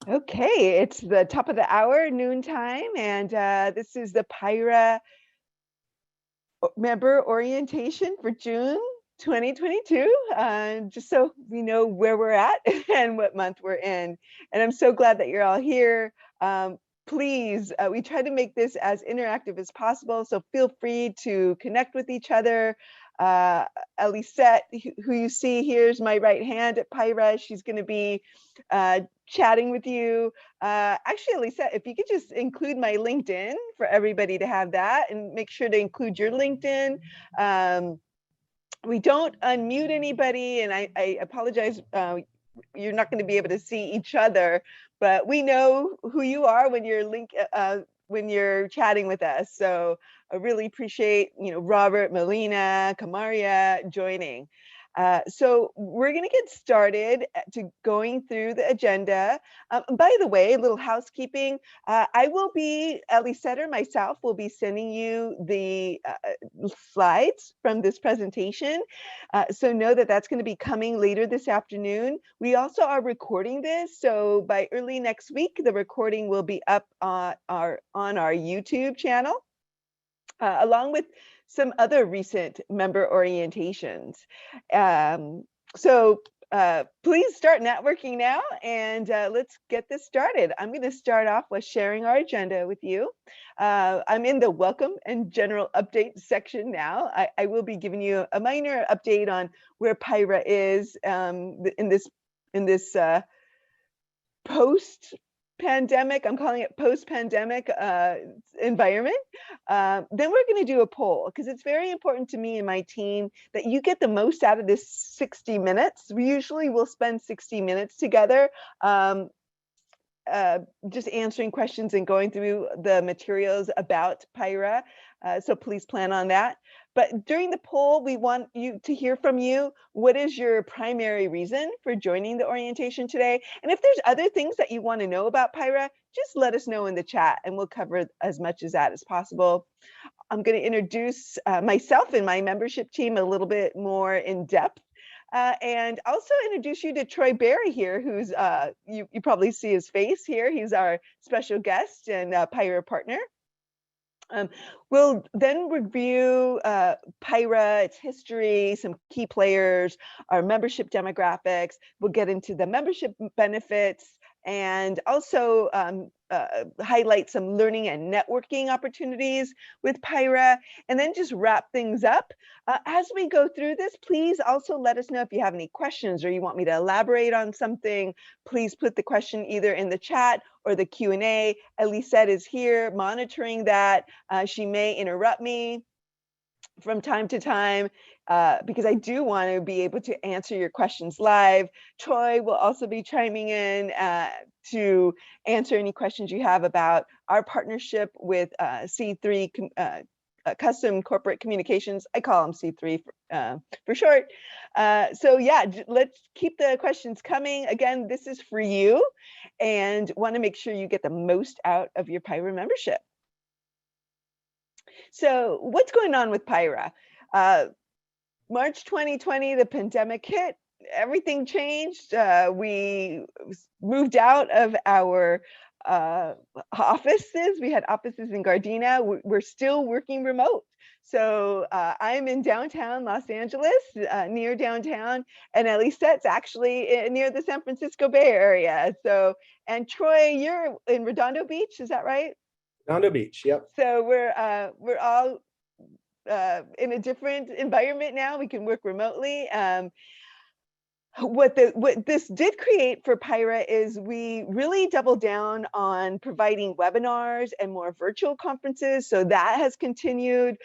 Okay, it's the top of the hour, noontime, and this is the PIHRA member orientation for June 2022. Just so we know where we're at and what month we're in. And I'm so glad that you're all here. Please, we try to make this as interactive as possible, so feel free to connect with each other. Uh, Elisette, who you see here, is my right hand at PIHRA. She's going to be chatting with you. Actually, Lisa, if you could just include my LinkedIn for everybody to have that, and make sure to include your LinkedIn. We don't unmute anybody, and I apologize. You're not going to be able to see each other, but we know who you are when you're chatting with us. So I really appreciate, Robert, Melina, Kamaria joining. So we're going to get started to going through the agenda. By the way, a little housekeeping. I will be, Ellie Setter, myself, will be sending you the slides from this presentation. So know that that's going to be coming later this afternoon. We also are recording this. So by early next week, the recording will be up on our YouTube channel, along with some other recent member orientations. So please start networking now, and let's get this started. I'm going to start off with sharing our agenda with you. I'm in the welcome and general update section now. I will be giving you a minor update on where PIHRA is in this post-pandemic, I'm calling it post-pandemic environment. Then we're going to do a poll, because it's very important to me and my team that you get the most out of this 60 minutes. We usually will spend 60 minutes together, just answering questions and going through the materials about PIHRA. So please plan on that. But during the poll, we want you to hear from you. What is your primary reason for joining the orientation today? And if there's other things that you want to know about PIHRA, just let us know in the chat, and we'll cover as much as that as possible. I'm going to introduce myself and my membership team a little bit more in depth. And also introduce you to Troy Barry here, who's, you probably see his face here. He's our special guest and PIHRA partner. We'll then review PIHRA, its history, some key players, our membership demographics. We'll get into the membership benefits, and also highlight some learning and networking opportunities with PIHRA, and then just wrap things up. As we go through this, please also let us know if you have any questions or you want me to elaborate on something. Please put the question either in the chat or the Q&A. Elisette is here monitoring that. She may interrupt me from time to time, because I do want to be able to answer your questions live. Troy will also be chiming in to answer any questions you have about our partnership with C3 Custom Corporate Communications. I call them C3 for short. So yeah, let's keep the questions coming. Again, this is for you, and want to make sure you get the most out of your PIHRA membership. So what's going on with PIHRA? March 2020, the pandemic hit, everything changed. We moved out of our offices. We had offices in Gardena. We're still working remote. So I'm in downtown Los Angeles, near downtown, and Elisette's actually near the San Francisco Bay Area. So, and Troy, you're in Redondo Beach, is that right? Redondo Beach, yep. So we're all in a different environment now. We can work remotely. What this did create for PIHRA is we really doubled down on providing webinars and more virtual conferences. So that has continued.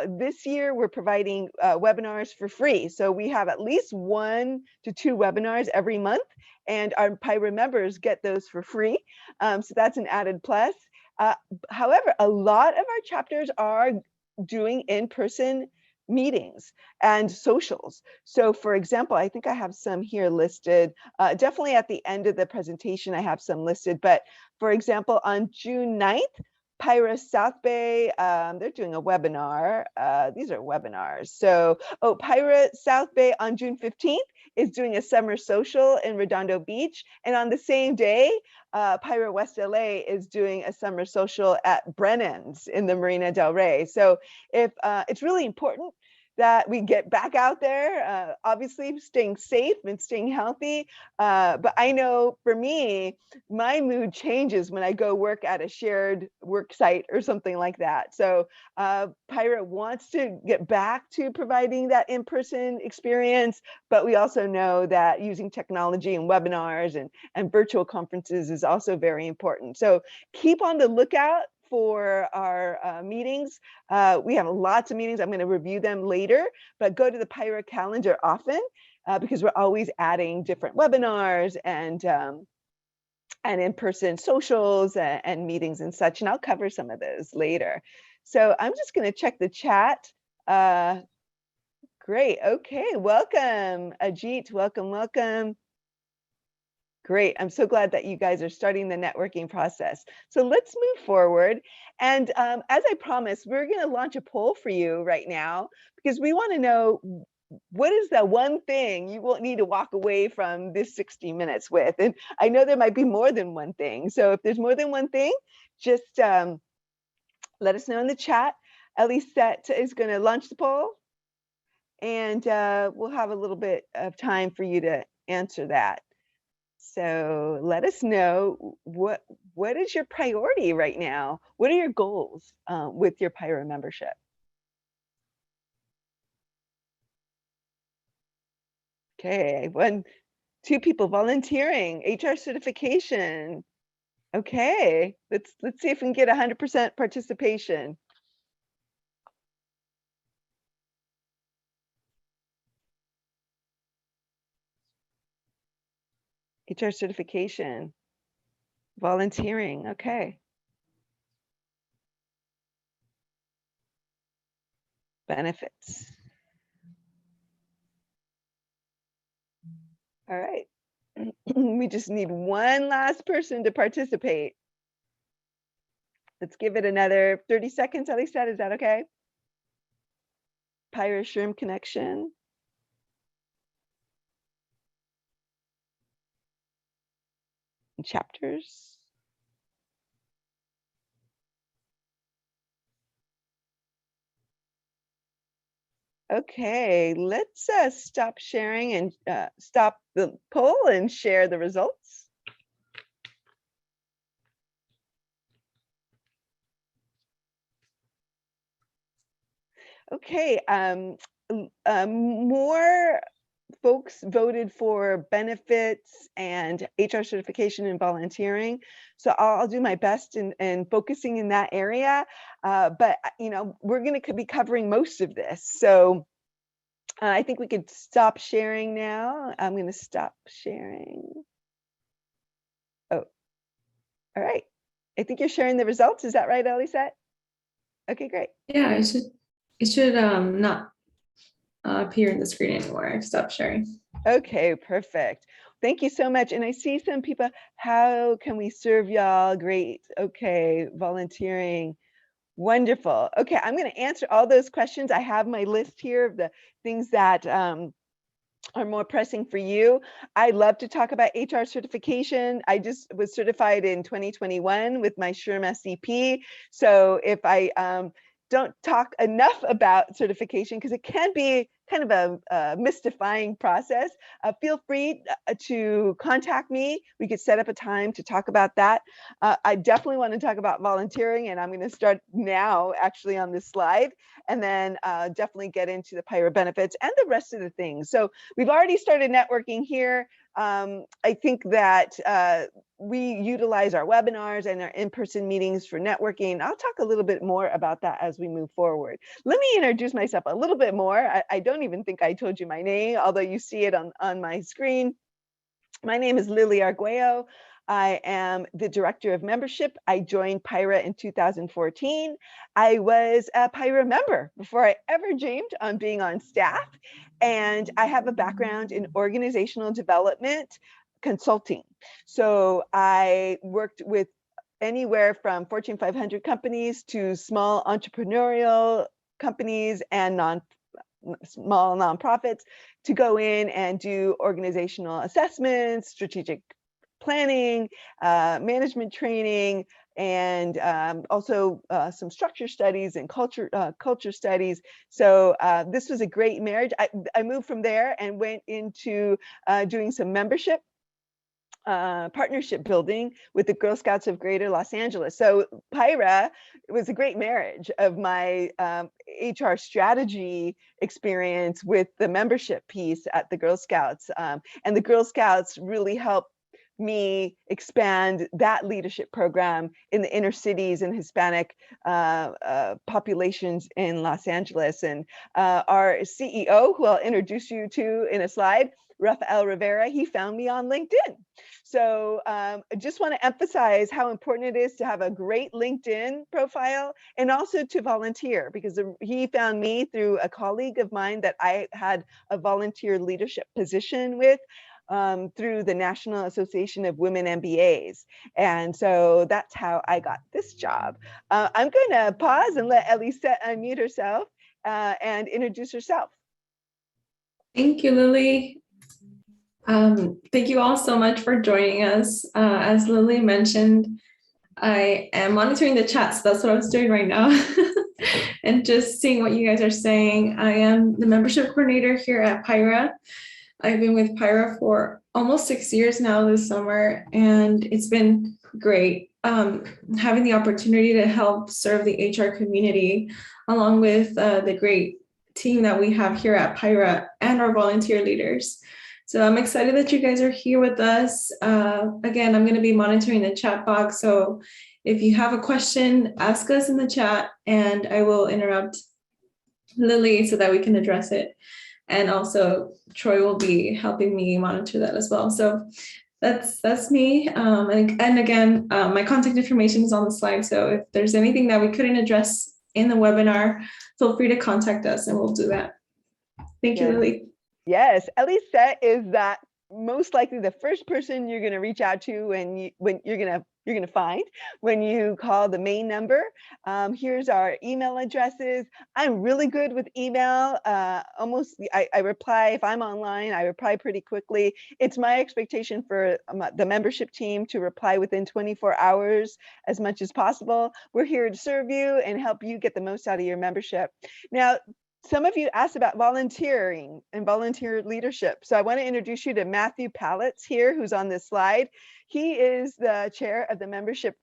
This year, we're providing webinars for free. So we have at least 1 to 2 webinars every month, and our PIHRA members get those for free. So that's an added plus. However, a lot of our chapters are doing in-person meetings and socials. So for example, I think I have some here listed. Definitely at the end of the presentation, I have some listed. But for example, on June 9th, PIHRA South Bay, they're doing a webinar. These are webinars. So, PIHRA South Bay on June 15th is doing a summer social in Redondo Beach. And on the same day, PIHRA West LA is doing a summer social at Brennan's in the Marina del Rey. So if it's really important that we get back out there, obviously staying safe and staying healthy. But I know for me, my mood changes when I go work at a shared work site or something like that. So PIHRA wants to get back to providing that in-person experience, but we also know that using technology and webinars and virtual conferences is also very important. So keep on the lookout for our meetings. We have lots of meetings. I'm going to review them later, but go to the PIHRA calendar often because we're always adding different webinars and in-person socials and meetings and such, and I'll cover some of those later. So I'm just going to check the chat. Great. Okay. Welcome, Ajit. Welcome, welcome. Great. I'm so glad that you guys are starting the networking process. So let's move forward. And as I promised, we're going to launch a poll for you right now because we want to know what is the one thing you won't need to walk away from this 60 minutes with. And I know there might be more than one thing. So if there's more than one thing, just let us know in the chat. Elisette is going to launch the poll. And we'll have a little bit of time for you to answer that. So let us know what is your priority right now? What are your goals with your PIHRA membership? Okay, two people volunteering, HR certification. Okay, let's see if we can get 100% participation. HR certification, volunteering, okay. Benefits. All right. We just need one last person to participate. Let's give it another 30 seconds, Elisette, is that okay? PIHRA SHRM connection. Chapters. Okay, let's stop sharing and stop the poll and share the results. Okay, more folks voted for benefits and HR certification and volunteering. So I'll do my best in focusing in that area. But you know, we're going to be covering most of this. So I think we could stop sharing now. I'm going to stop sharing. Oh, all right. I think you're sharing the results. Is that right, Elisette? Okay, great. Yeah, it should not appear in the screen anymore. I've stopped sharing. Okay, perfect. Thank you so much. And I see some people, how can we serve y'all? Great. Okay, volunteering. Wonderful. Okay, I'm going to answer all those questions. I have my list here of the things that are more pressing for you. I love to talk about HR certification. I just was certified in 2021 with my SHRM SCP. So if I don't talk enough about certification, because it can be kind of a mystifying process, feel free to contact me. We could set up a time to talk about that. I definitely want to talk about volunteering, and I'm going to start now actually on this slide, and then definitely get into the PIHRA benefits and the rest of the things. So we've already started networking here. I think that we utilize our webinars and our in-person meetings for networking. I'll talk a little bit more about that as we move forward. Let me introduce myself a little bit more. I don't even think I told you my name, although you see it on my screen. My name is Lily Arguello. I am the Director of Membership. I joined PIHRA in 2014. I was a PIHRA member before I ever dreamed on being on staff. And I have a background in organizational development consulting. So I worked with anywhere from Fortune 500 companies to small entrepreneurial companies and small nonprofits to go in and do organizational assessments, strategic planning, management training, and also some structure studies and culture studies. So this was a great marriage. I moved from there and went into doing some membership partnership building with the Girl Scouts of Greater Los Angeles. So PIHRA was a great marriage of my HR strategy experience with the membership piece at the Girl Scouts. And the Girl Scouts really helped me expand that leadership program in the inner cities and Hispanic populations in Los Angeles. And our CEO, who I'll introduce you to in a slide, Rafael Rivera, he found me on LinkedIn. So I just want to emphasize how important it is to have a great LinkedIn profile and also to volunteer, because he found me through a colleague of mine that I had a volunteer leadership position with through the National Association of Women MBAs. And so that's how I got this job. I'm going to pause and let Elisa unmute herself and introduce herself. Thank you, Lily. Thank you all so much for joining us. As Lily mentioned, I am monitoring the chat, so that's what I was doing right now. And just seeing what you guys are saying. I am the membership coordinator here at PIHRA. I've been with PIHRA for almost 6 years now this summer, and it's been great having the opportunity to help serve the HR community along with the great team that we have here at PIHRA and our volunteer leaders. So I'm excited that you guys are here with us. Again, I'm going to be monitoring the chat box. So if you have a question, ask us in the chat and I will interrupt Lily so that we can address it. And also Troy will be helping me monitor that as well. So that's me. And again, my contact information is on the slide. So if there's anything that we couldn't address in the webinar, feel free to contact us and we'll do that. Thank you, Lily. Yes, Elisa is that most likely the first person you're going to reach out to when you're going to find when you call the main number. Here's our email addresses. I'm really good with email. I reply if I'm online. I reply pretty quickly. It's my expectation for the membership team to reply within 24 hours as much as possible. We're here to serve you and help you get the most out of your membership. Now, some of you asked about volunteering and volunteer leadership. So I want to introduce you to Matthew Pallets here, who's on this slide. He is the chair of the membership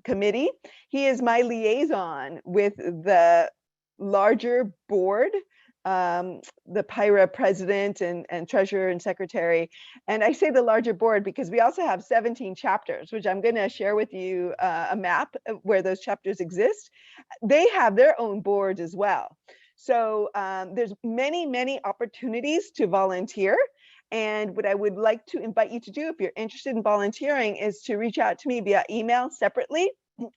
committee. He is my liaison with the larger board, the PIHRA president and treasurer and secretary. And I say the larger board because we also have 17 chapters, which I'm going to share with you a map of where those chapters exist. They have their own boards as well. So there's many opportunities to volunteer. And what I would like to invite you to do if you're interested in volunteering is to reach out to me via email separately.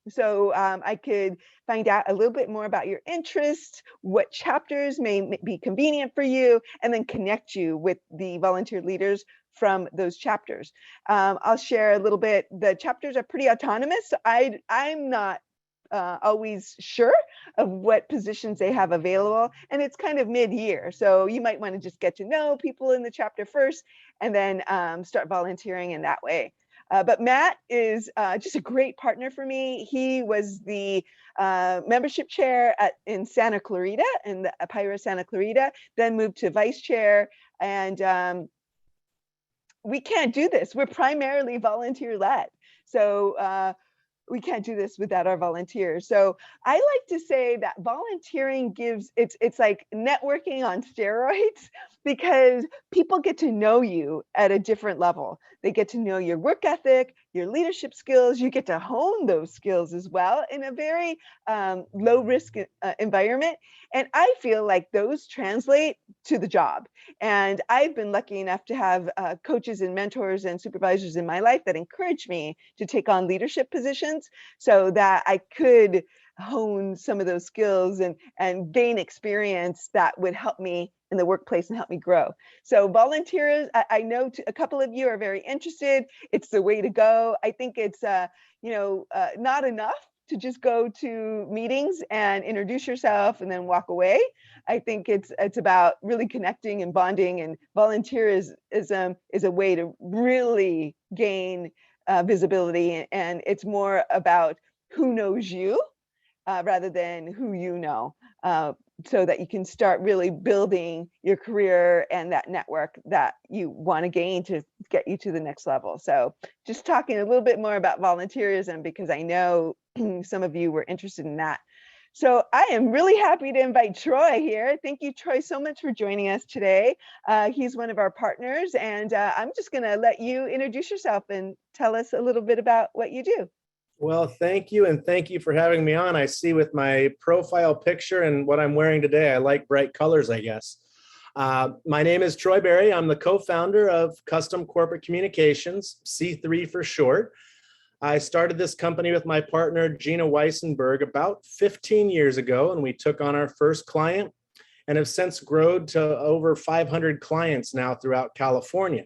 So I could find out a little bit more about your interests, what chapters may be convenient for you, and then connect you with the volunteer leaders from those chapters. I'll share a little bit. The chapters are pretty autonomous. So I'm not always sure of what positions they have available, and it's kind of mid-year, so you might want to just get to know people in the chapter first and then start volunteering in that way. But Matt is just a great partner for me. He was the membership chair in Santa Clarita, in the PIHRA Santa Clarita, then moved to vice chair, and we can't do this. We're primarily volunteer-led. So we can't do this without our volunteers. So I like to say that volunteering gives, it's like networking on steroids, because people get to know you at a different level. They get to know your work ethic, your leadership skills. You get to hone those skills as well in a very low risk environment. And I feel like those translate to the job. And I've been lucky enough to have coaches and mentors and supervisors in my life that encourage me to take on leadership positions so that I could hone some of those skills and gain experience that would help me in the workplace and help me grow. So volunteers, I know a couple of you are very interested. It's the way to go. I think it's not enough to just go to meetings and introduce yourself and then walk away. I think it's about really connecting and bonding, and volunteerism is a way to really gain visibility, and it's more about who knows you rather than who you know, so that you can start really building your career and that network that you want to gain to get you to the next level. So just talking a little bit more about volunteerism, because I know some of you were interested in that. So I am really happy to invite Troy here. Thank you, Troy, so much for joining us today. He's one of our partners, and I'm just going to let you introduce yourself and tell us a little bit about what you do. Well, thank you, and thank you for having me on. I see with my profile picture and what I'm wearing today, I like bright colors, I guess. My name is Troy Berry. I'm the co-founder of Custom Corporate Communications, C3 for short. I started this company with my partner, Gina Weissenberg, about 15 years ago, and we took on our first client and have since grown to over 500 clients now throughout California.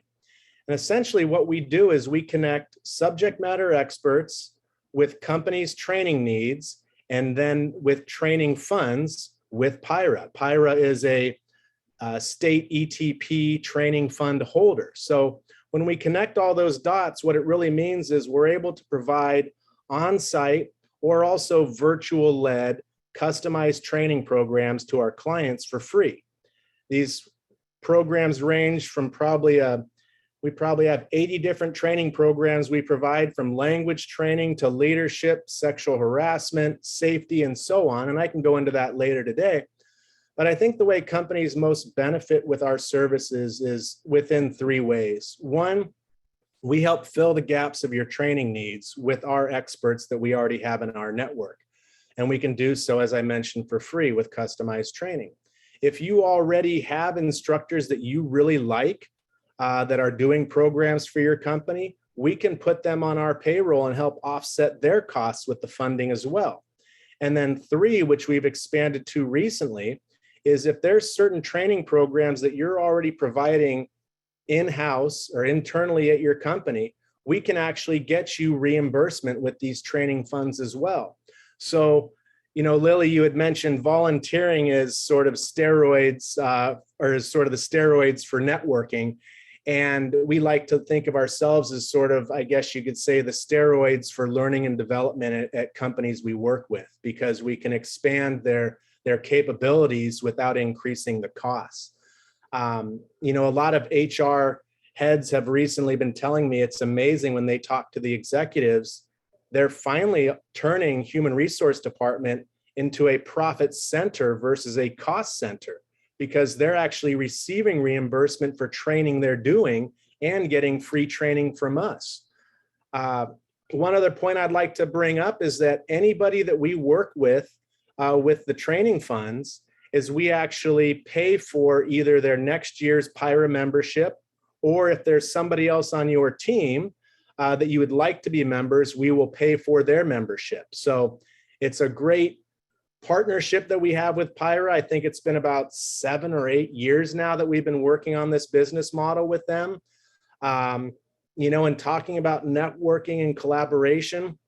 And essentially what we do is we connect subject matter experts with companies' training needs, and then with training funds with PIHRA. PIHRA is a state ETP training fund holder. So when we connect all those dots, what it really means is we're able to provide on-site or also virtual-led customized training programs to our clients for free. These programs range from we probably have 80 different training programs we provide, from language training to leadership, sexual harassment, safety, and so on. And I can go into that later today. But I think the way companies most benefit with our services is within 3 ways. One, we help fill the gaps of your training needs with our experts that we already have in our network. And we can do so, as I mentioned, for free with customized training. If you already have instructors that you really like, that are doing programs for your company, we can put them on our payroll and help offset their costs with the funding as well. And then 3, which we've expanded to recently, is if there's certain training programs that you're already providing in-house or internally at your company, we can actually get you reimbursement with these training funds as well. So, you know, Lily, you had mentioned volunteering is sort of steroids, or is sort of the steroids for networking. And we like to think of ourselves as sort of, I guess you could say, the steroids for learning and development at companies we work with, because we can expand their capabilities without increasing the costs. You know, a lot of HR heads have recently been telling me it's amazing when they talk to the executives, they're finally turning human resource department into a profit center versus a cost center, because they're actually receiving reimbursement for training they're doing and getting free training from us. One other point I'd like to bring up is that anybody that we work with the training funds, is we actually pay for either their next year's PIHRA membership, or if there's somebody else on your team that you would like to be members, we will pay for their membership. So it's a great partnership that we have with PIHRA. I think it's been about 7 or 8 years now that we've been working on this business model with them. You know, and talking about networking and collaboration,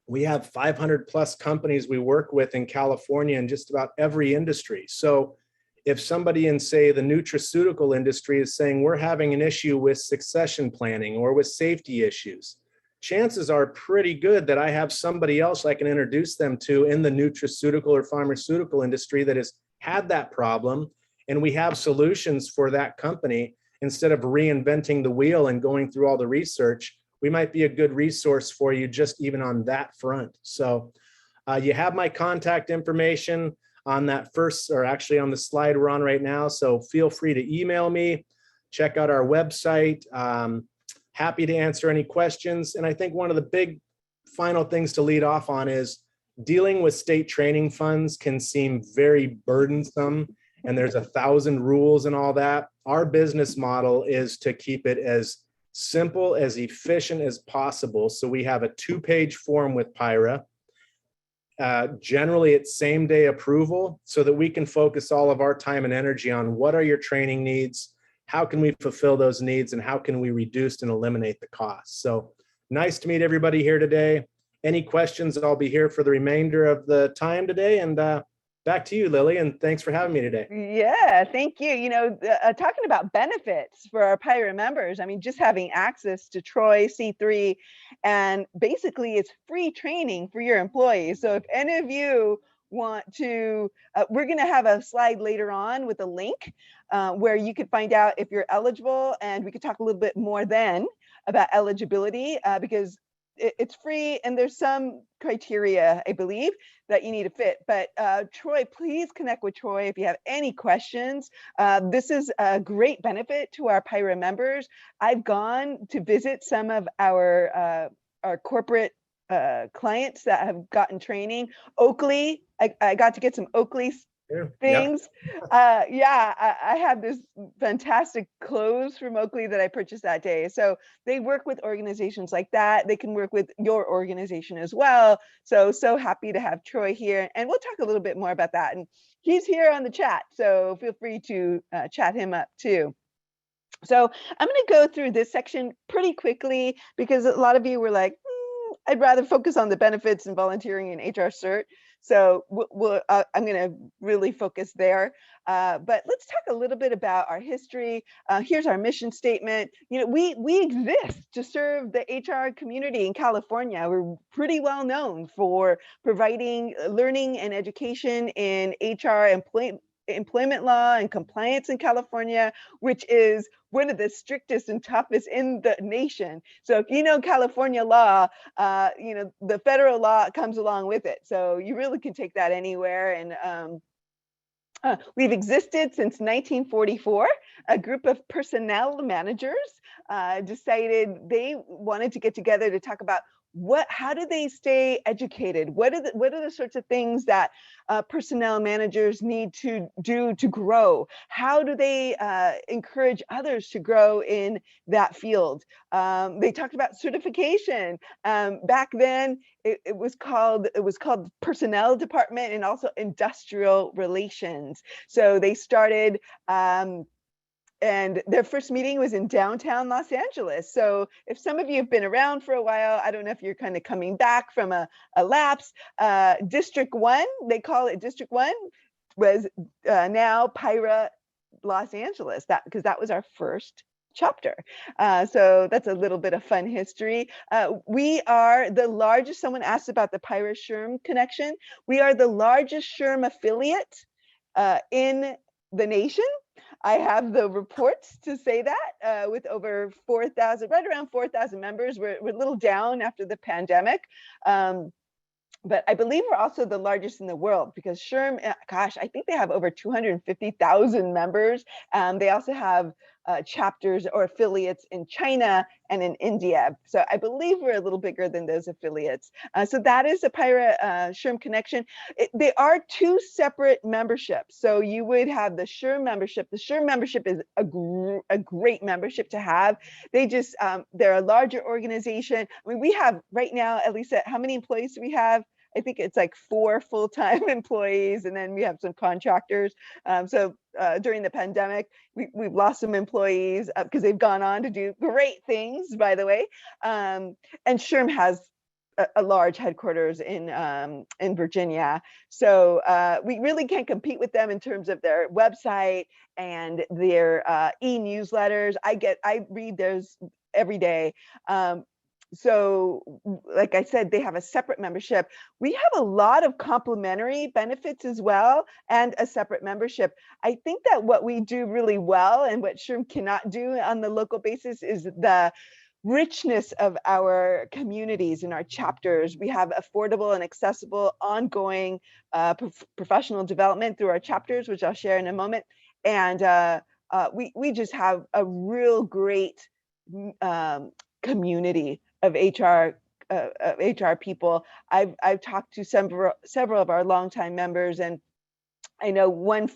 we have 500 plus companies we work with in California in just about every industry. So if somebody in, say, the nutraceutical industry is saying we're having an issue with succession planning or with safety issues, chances are pretty good that I have somebody else I can introduce them to in the nutraceutical or pharmaceutical industry that has had that problem, and we have solutions for that company. Instead of reinventing the wheel and going through all the research, we might be a good resource for you just even on that front. So you have my contact information on that first, or actually on the slide we're on right now. So feel free to email me, check out our website. Happy to answer any questions. And I think one of the big final things to lead off on is dealing with state training funds can seem very burdensome, and there's 1,000 rules and all that. Our business model is to keep it as simple, as efficient as possible. So we have a 2-page form with PIHRA. Generally, it's same-day approval, so that we can focus all of our time and energy on what are your training needs, how can we fulfill those needs, and how can we reduce and eliminate the costs. So nice to meet everybody here today. any questions, I'll be here for the remainder of the time today. And back to you, Lily, and thanks for having me today. Yeah, thank you. Talking about benefits for our PIHRA members, I mean, just having access to Troy C3, and basically it's free training for your employees. So if any of you want to, we're going to have a slide later on with a link where you could find out if you're eligible, and we could talk a little bit more then about eligibility because it's free and there's some criteria, I believe, that you need to fit. But Troy, please connect with Troy if you have any questions. This is a great benefit to our PIHRA members. I've gone to visit some of our corporate clients that have gotten training. Oakley, I got to get some Oakley things. I have this fantastic clothes from Oakley that I purchased that day. So they work with organizations like that. They can work with your organization as well. So happy to have Troy here, and we'll talk a little bit more about that. And he's here on the chat, so feel free to chat him up too. So I'm going to go through this section pretty quickly because a lot of you were like, I'd rather focus on the benefits and volunteering and HR cert. So I'm going to really focus there. But let's talk a little bit about our history. Here's our mission statement. We exist to serve the HR community in California. We're pretty well known for providing learning and education in HR employment law and compliance in California, which is one of the strictest and toughest in the nation. So if you know California law, the federal law comes along with it. So you really can take that anywhere. And we've existed since 1944. A group of personnel managers decided they wanted to get together to talk about how do they stay educated? What are the sorts of things that personnel managers need to do to grow? How do they encourage others to grow in that field? They talked about certification. Back then, it was called personnel department and also industrial relations. So they started. And their first meeting was in downtown Los Angeles. So if some of you have been around for a while, I don't know if you're kind of coming back from a lapse. District 1, they call it District 1, was now PIHRA Los Angeles, because that was our first chapter. So that's a little bit of fun history. We are the largest, someone asked about the PIHRA SHRM connection. We are the largest SHRM affiliate in the nation. I have the reports to say that with over 4,000, right around 4,000 members. We're a little down after the pandemic. But I believe we're also the largest in the world because SHRM, gosh, I think they have over 250,000 members. They also have chapters or affiliates in China and in India. So I believe we're a little bigger than those affiliates. So that is a PIHRA SHRM connection. They are two separate memberships. So you would have the SHRM membership. The SHRM membership is a great membership to have. They're a larger organization. I mean, we have right now, at least how many employees do we have? I think it's like 4 full-time employees, and then we have some contractors. So during the pandemic, we've lost some employees because they've gone on to do great things, by the way. And SHRM has a large headquarters in Virginia. So we really can't compete with them in terms of their website and their e-newsletters. I read those every day. So like I said, they have a separate membership. We have a lot of complementary benefits as well and a separate membership. I think that what we do really well and what SHRM cannot do on the local basis is the richness of our communities and our chapters. We have affordable and accessible ongoing professional development through our chapters, which I'll share in a moment. And we just have a real great community of HR people. I've talked to several of our longtime members, and I know one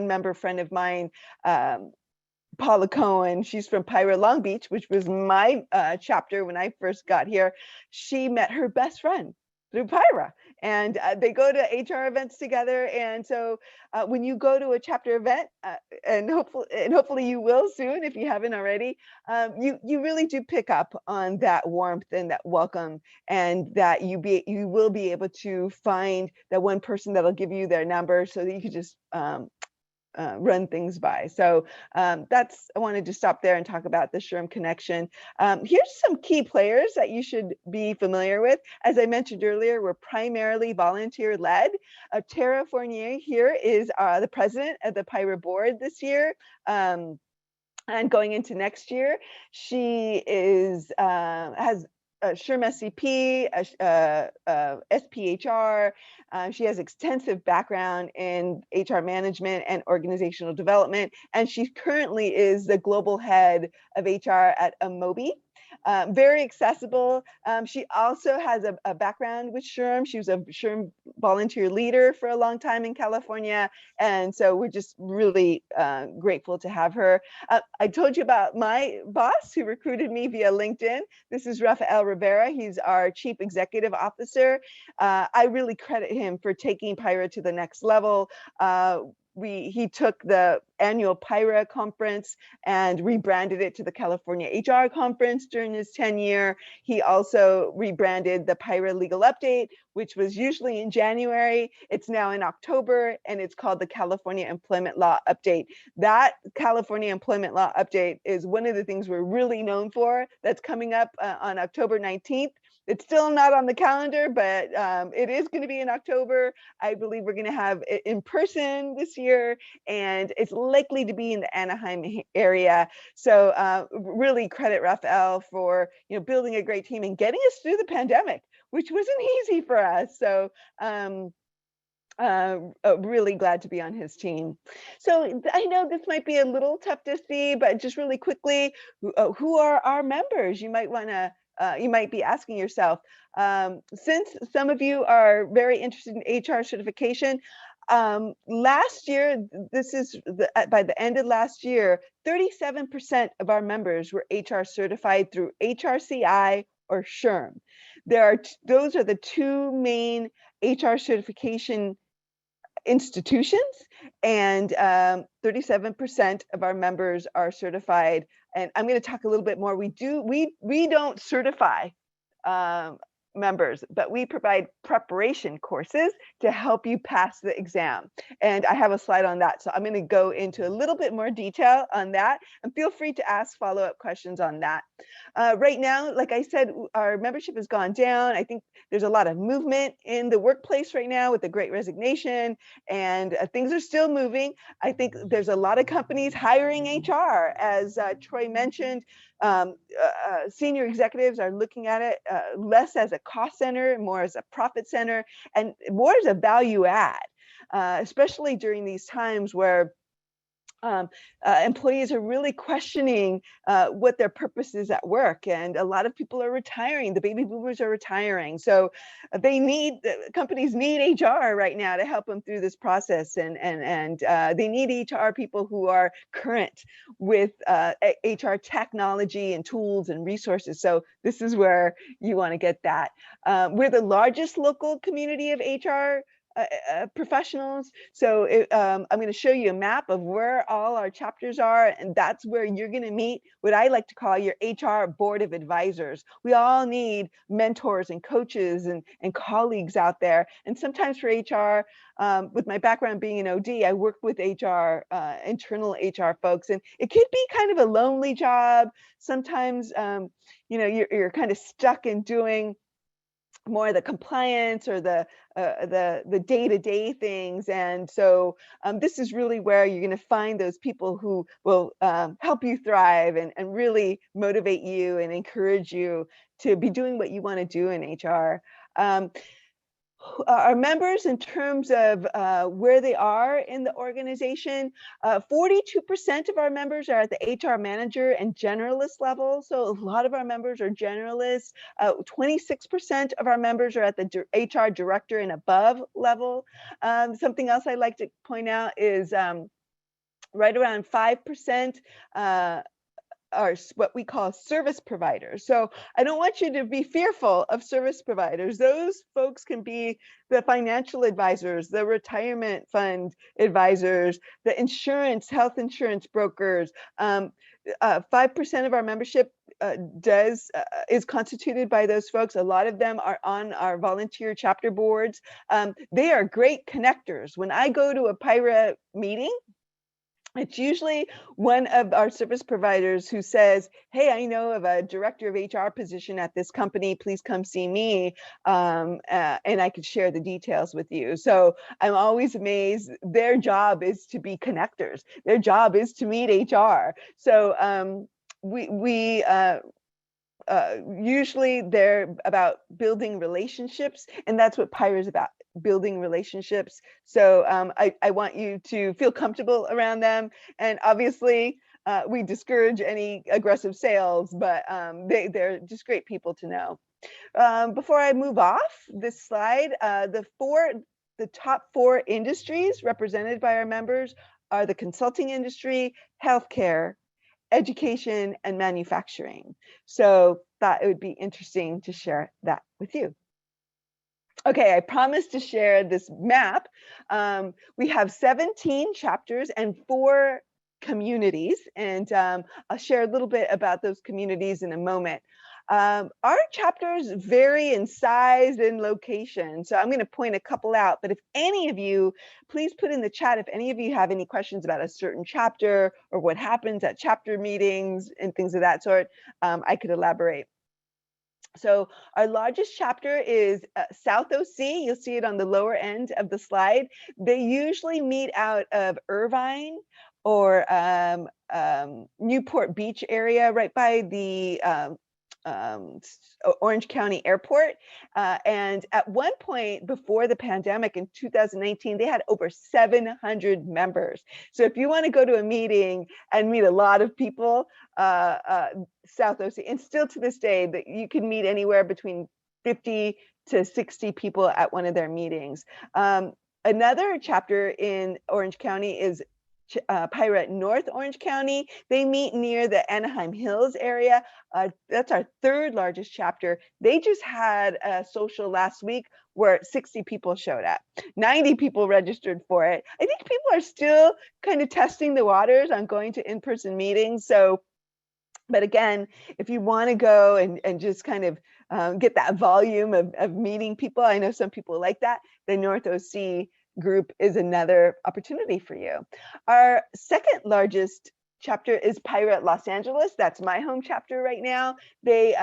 member friend of mine, Paula Cohen, she's from PIHRA Long Beach, which was my chapter when I first got here. She met her best friend through PIHRA, and they go to HR events together. And so when you go to a chapter event, and hopefully you will soon if you haven't already, you really do pick up on that warmth and that welcome, and that you will be able to find that one person that'll give you their number so that you could just run things by. So I wanted to stop there and talk about the SHRM connection. Here's some key players that you should be familiar with. As I mentioned earlier, we're primarily volunteer led. Tara Fournier here is the president of the PIHRA board this year. And going into next year, she has SHRM SCP, SPHR. She has extensive background in HR management and organizational development, and she currently is the global head of HR at Amobi. Very accessible. She also has a background with SHRM. She was a SHRM volunteer leader for a long time in California. And so we're just really grateful to have her. I told you about my boss who recruited me via LinkedIn. This is Rafael Rivera. He's our Chief Executive Officer. I really credit him for taking PIHRA to the next level. He took the annual PIHRA conference and rebranded it to the California HR conference during his tenure. He also rebranded the PIHRA Legal Update, which was usually in January. It's now in October, and it's called the California Employment Law Update. That California Employment Law Update is one of the things we're really known for. That's coming up on October 19th. It's still not on the calendar, but it is going to be in October. I believe we're going to have it in person this year, and it's likely to be in the Anaheim area. So really credit Rafael for building a great team and getting us through the pandemic, which wasn't easy for us. So really glad to be on his team. So I know this might be a little tough to see, but just really quickly, who are our members? You might be asking yourself, since some of you are very interested in HR certification, last year, by the end of last year, 37% of our members were HR certified through HRCI or SHRM. Those are the two main HR certification institutions, and 37% of our members are certified. And I'm going to talk a little bit more. We don't certify members, but we provide preparation courses to help you pass the exam. And I have a slide on that. So I'm going to go into a little bit more detail on that, and feel free to ask follow-up questions on that. Right now, like I said, our membership has gone down. I think there's a lot of movement in the workplace right now with the Great Resignation, and things are still moving. I think there's a lot of companies hiring HR. As Troy mentioned, senior executives are looking at it less as a cost center, more as a profit center, and more as a value add, especially during these times where employees are really questioning what their purpose is at work, and a lot of people are retiring. The baby boomers are retiring, so companies need HR right now to help them through this process, and they need HR people who are current with HR technology and tools and resources. So this is where you want to get that. We're the largest local community of HR professionals. So I'm going to show you a map of where all our chapters are, and that's where you're going to meet what I like to call your HR board of advisors. We all need mentors and coaches and colleagues out there. And sometimes for HR, with my background being in OD, I work with HR, internal HR folks, and it could be kind of a lonely job. Sometimes, you're kind of stuck in doing more of the compliance or the day-to-day things. And so this is really where you're going to find those people who will help you thrive and really motivate you and encourage you to be doing what you want to do in HR. Our members, in terms of where they are in the organization, 42% of our members are at the HR manager and generalist level. So a lot of our members are generalists. 26% of our members are at the HR director and above level. Something else I'd like to point out is right around 5% what we call service providers. So I don't want you to be fearful of service providers. Those folks can be the financial advisors, the retirement fund advisors, the insurance, health insurance brokers. 5% of our membership is constituted by those folks. A lot of them are on our volunteer chapter boards. They are great connectors. When I go to a PIHRA meeting, it's usually one of our service providers who says, hey, I know of a director of HR position at this company, please come see me, and I could share the details with you. So I'm always amazed. Their job is to be connectors. Their job is to meet HR. So usually they're about building relationships, and that's what PIHRA is about, building relationships. So I want you to feel comfortable around them. And obviously, we discourage any aggressive sales, but they're just great people to know. Before I move off this slide, the top 4 industries represented by our members are the consulting industry, healthcare, education, and manufacturing. So thought it would be interesting to share that with you. Okay, I promised to share this map. We have 17 chapters and 4 communities, and I'll share a little bit about those communities in a moment. Our chapters vary in size and location, so I'm going to point a couple out, but if any of you, please put in the chat if any of you have any questions about a certain chapter or what happens at chapter meetings and things of that sort, I could elaborate. So our largest chapter is South OC. You'll see it on the lower end of the slide. They usually meet out of Irvine or Newport Beach area, right by the Orange County Airport. And at one point before the pandemic in 2019, they had over 700 members. So if you want to go to a meeting and meet a lot of people, South OC, and still to this day, that you can meet anywhere between 50 to 60 people at one of their meetings. Another chapter in Orange County is PIHRA North Orange County. They meet near the Anaheim Hills area. That's our 3rd largest chapter. They just had a social last week where 60 people showed up. 90 people registered for it. I think people are still kind of testing the waters on going to in-person meetings. So, but again, if you want to go and just kind of get that volume of meeting people, I know some people like that, the North OC group is another opportunity for you. Our 2nd largest chapter is PIHRA Los Angeles. That's my home chapter right now. They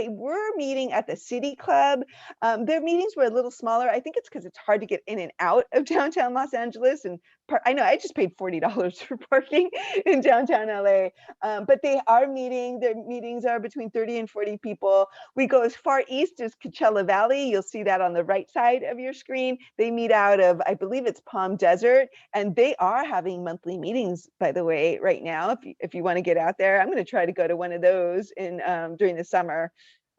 were meeting at the City Club. Their meetings were a little smaller. I think it's because it's hard to get in and out of downtown Los Angeles. And I know I just paid $40 for parking in downtown LA. But they are meeting. Their meetings are between 30 and 40 people. We go as far east as Coachella Valley. You'll see that on the right side of your screen. They meet out of, I believe it's Palm Desert, and they are having monthly meetings, by the way, right now. If you want to get out there, I'm going to try to go to one of those during the summer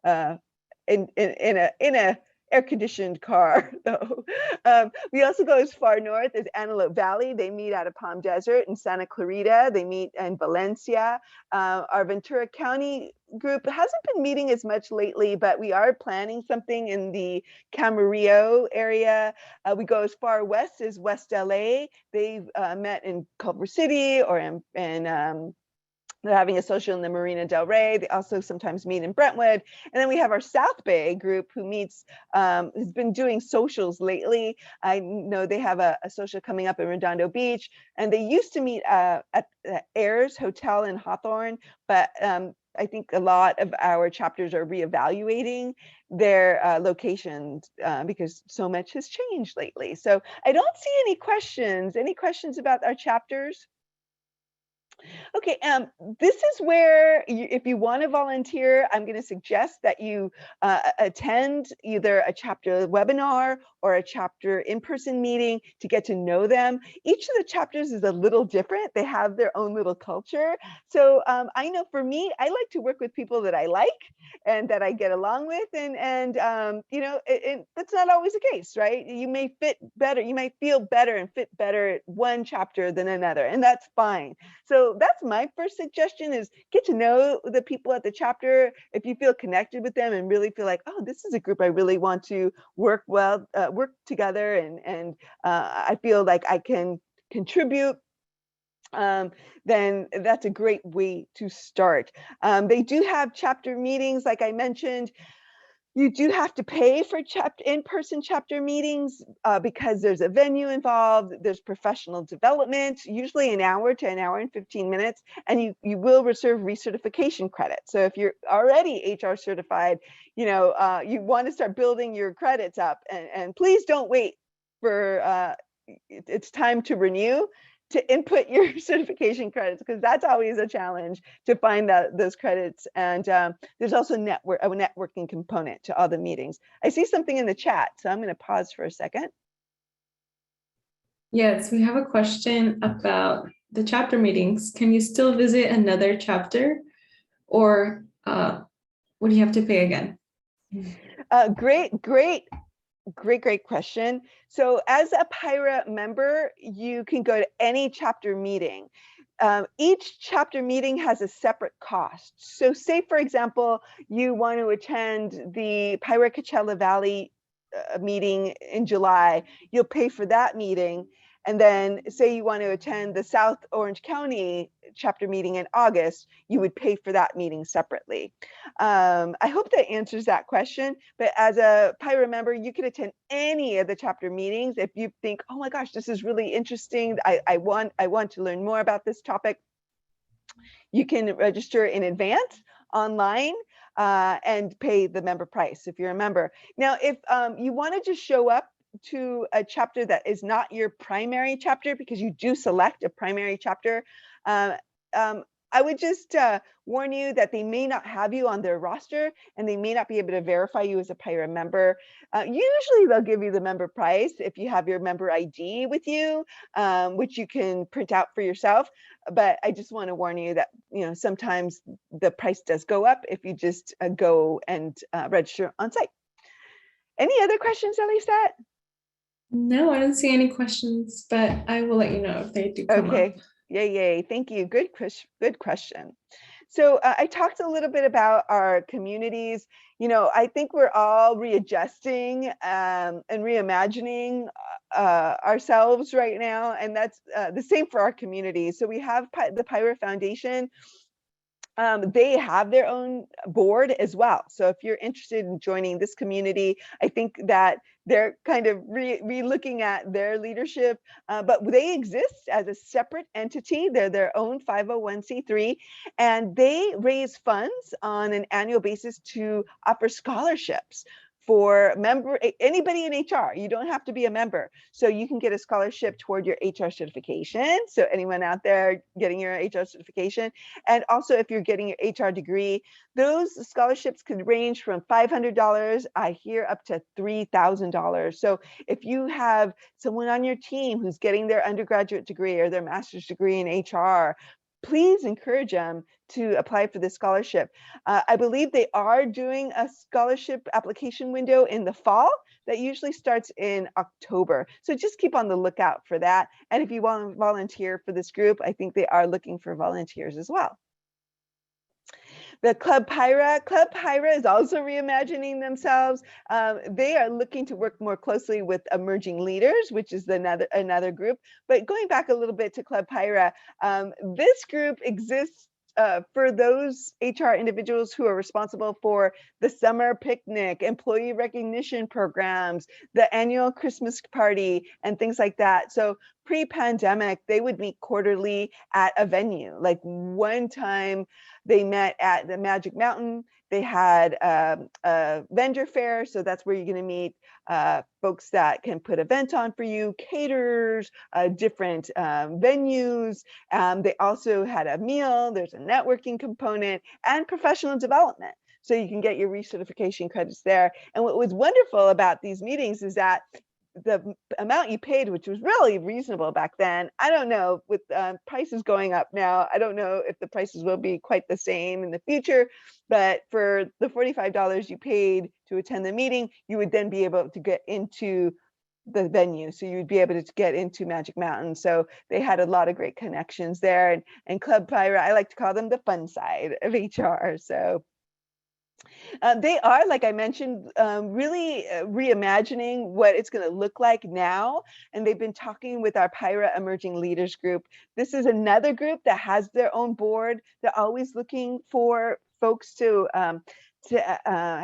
in a air-conditioned car, though. We also go as far north as Antelope Valley. They meet out of Palm Desert and Santa Clarita. They meet in Valencia. Our Ventura County group hasn't been meeting as much lately, but we are planning something in the Camarillo area. We go as far west as West LA. They've met in Culver City or in they're having a social in the Marina Del Rey. They also sometimes meet in Brentwood. And then we have our South Bay group who meets, has been doing socials lately. I know they have a social coming up in Redondo Beach, and they used to meet at the Ayers Hotel in Hawthorne, but I think a lot of our chapters are reevaluating their locations because so much has changed lately. So I don't see any questions. Any questions about our chapters? Okay, this is where if you want to volunteer, I'm going to suggest that you attend either a chapter webinar or a chapter in-person meeting to get to know them. Each of the chapters is a little different. They have their own little culture. So I know for me, I like to work with people that I like and that I get along with, and you know, that's not always the case, right? You may fit better, you might feel better and fit better at one chapter than another, and that's fine. So So that's my first suggestion, is get to know the people at the chapter. If you feel connected with them and really feel like, oh, this is a group I really want to work together, and I feel like I can contribute, then that's a great way to start. They do have chapter meetings, like I mentioned. You do have to pay for in-person chapter meetings because there's a venue involved, there's professional development, usually an hour to an hour and 15 minutes, and you will receive recertification credits. So if you're already HR certified, you want to start building your credits up, and please don't wait for it's time to renew to input your certification credits, because that's always a challenge to find those credits. And there's also a networking component to all the meetings. I see something in the chat, so I'm going to pause for a second. Yes, we have a question about the chapter meetings. Can you still visit another chapter, or would you have to pay again? Great question. So as a PIHRA member, you can go to any chapter meeting. Each chapter meeting has a separate cost. So say, for example, you want to attend the PIHRA Coachella Valley meeting in July, you'll pay for that meeting. And then say you want to attend the South Orange County chapter meeting in August, you would pay for that meeting separately. I hope that answers that question. But as a PIHRA member, you can attend any of the chapter meetings. If you think, oh my gosh, this is really interesting, I want to learn more about this topic, you can register in advance online and pay the member price if you're a member. Now, if you wanted to show up to a chapter that is not your primary chapter, because you do select a primary chapter, I would just warn you that they may not have you on their roster, and they may not be able to verify you as a PIHRA member. Usually they'll give you the member price if you have your member ID with you, which you can print out for yourself. But I just want to warn you that sometimes the price does go up if you just go and register on site. Any other questions, Elisette? No, I don't see any questions, but I will let you know if they do come Okay. up. Yay. Thank you. Good question. So I talked a little bit about our communities. I think we're all readjusting and reimagining ourselves right now. And that's the same for our communities. So we have the PIHRA Foundation. They have their own board as well. So if you're interested in joining this community, I think that they're kind of re-looking at their leadership, but they exist as a separate entity. They're their own 501c3, and they raise funds on an annual basis to offer scholarships for anybody in HR. You don't have to be a member. So you can get a scholarship toward your HR certification. So anyone out there getting your HR certification, and also if you're getting your HR degree, those scholarships could range from $500, I hear, up to $3,000. So if you have someone on your team who's getting their undergraduate degree or their master's degree in HR, please encourage them to apply for this scholarship. I believe they are doing a scholarship application window in the fall that usually starts in October. So just keep on the lookout for that. And if you want to volunteer for this group, I think they are looking for volunteers as well. The Club PIHRA is also reimagining themselves. They are looking to work more closely with emerging leaders, which is another group. But going back a little bit to Club PIHRA, this group exists for those HR individuals who are responsible for the summer picnic, employee recognition programs, the annual Christmas party, and things like that. So pre-pandemic, they would meet quarterly at a venue. Like one time they met at the Magic Mountain. They had a vendor fair. So that's where you're going to meet folks that can put events on for you, caterers, different venues. They also had a meal. There's a networking component and professional development. So you can get your recertification credits there. And what was wonderful about these meetings is that the amount you paid, which was really reasonable back then, I don't know, with prices going up now, I don't know if the prices will be quite the same in the future, but for the $45 you paid to attend the meeting, you would then be able to get into the venue, so you'd be able to get into Magic Mountain. So they had a lot of great connections there, and Club PIHRA, I like to call them the fun side of HR. So they are, like I mentioned, really reimagining what it's going to look like now. And they've been talking with our PIHRA Emerging Leaders group. This is another group that has their own board. They're always looking for folks to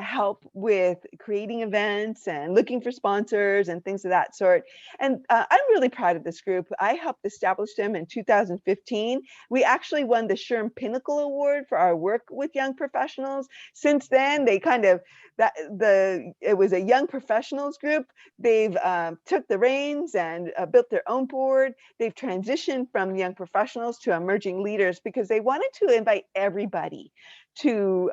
help with creating events and looking for sponsors and things of that sort. And I'm really proud of this group. I helped establish them in 2015. We actually won the SHRM Pinnacle Award for our work with young professionals. Since then, they kind of, it was a young professionals group. They've took the reins and built their own board. They've transitioned from young professionals to emerging leaders because they wanted to invite everybody to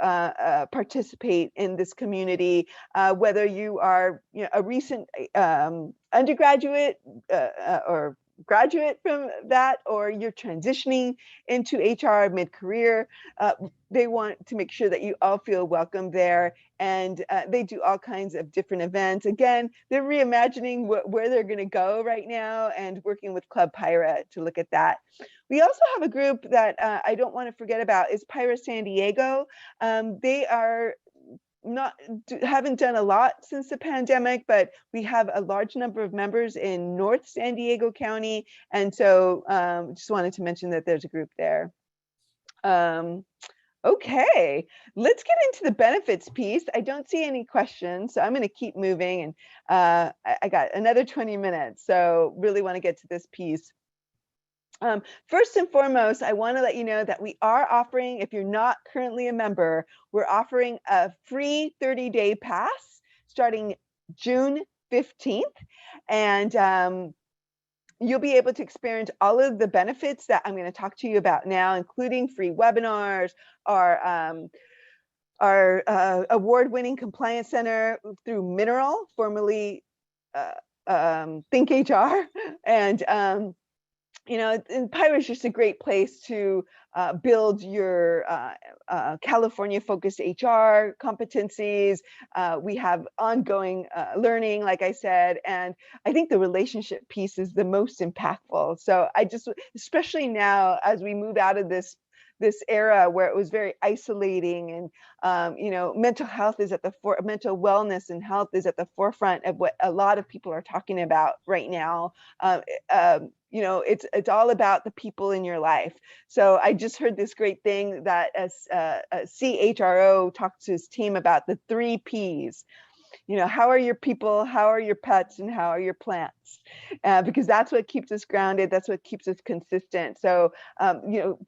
participate in this community, whether you are, you know, a recent undergraduate or graduate from that, or you're transitioning into HR mid-career. They want to make sure that you all feel welcome there. And they do all kinds of different events. Again, they're reimagining where they're going to go right now and working with Club PIHRA to look at that. We also have a group that I don't want to forget about is PIHRA San Diego. They are haven't done a lot since the pandemic, but we have a large number of members in North San Diego County. And so just wanted to mention that there's a group there. Okay, let's get into the benefits piece. I don't see any questions, so I'm going to keep moving, and I got another 20 minutes, so really want to get to this piece. First and foremost, I want to let you know that we are offering, if you're not currently a member, we're offering a free 30-day pass starting June 15th. And you'll be able to experience all of the benefits that I'm going to talk to you about now, including free webinars, our award-winning compliance center through Mineral, formerly Think HR, and you know, and PIHRA is just a great place to build your California-focused HR competencies. We have ongoing learning, like I said, and I think the relationship piece is the most impactful. So I just, especially now as we move out of this era where it was very isolating, and you know, mental health is at the mental wellness and health is at the forefront of what a lot of people are talking about right now. You know, it's all about the people in your life. So I just heard this great thing that as CHRO talked to his team about the 3 Ps. You know, how are your people, how are your pets, and how are your plants? Because that's what keeps us grounded. That's what keeps us consistent. So, you know,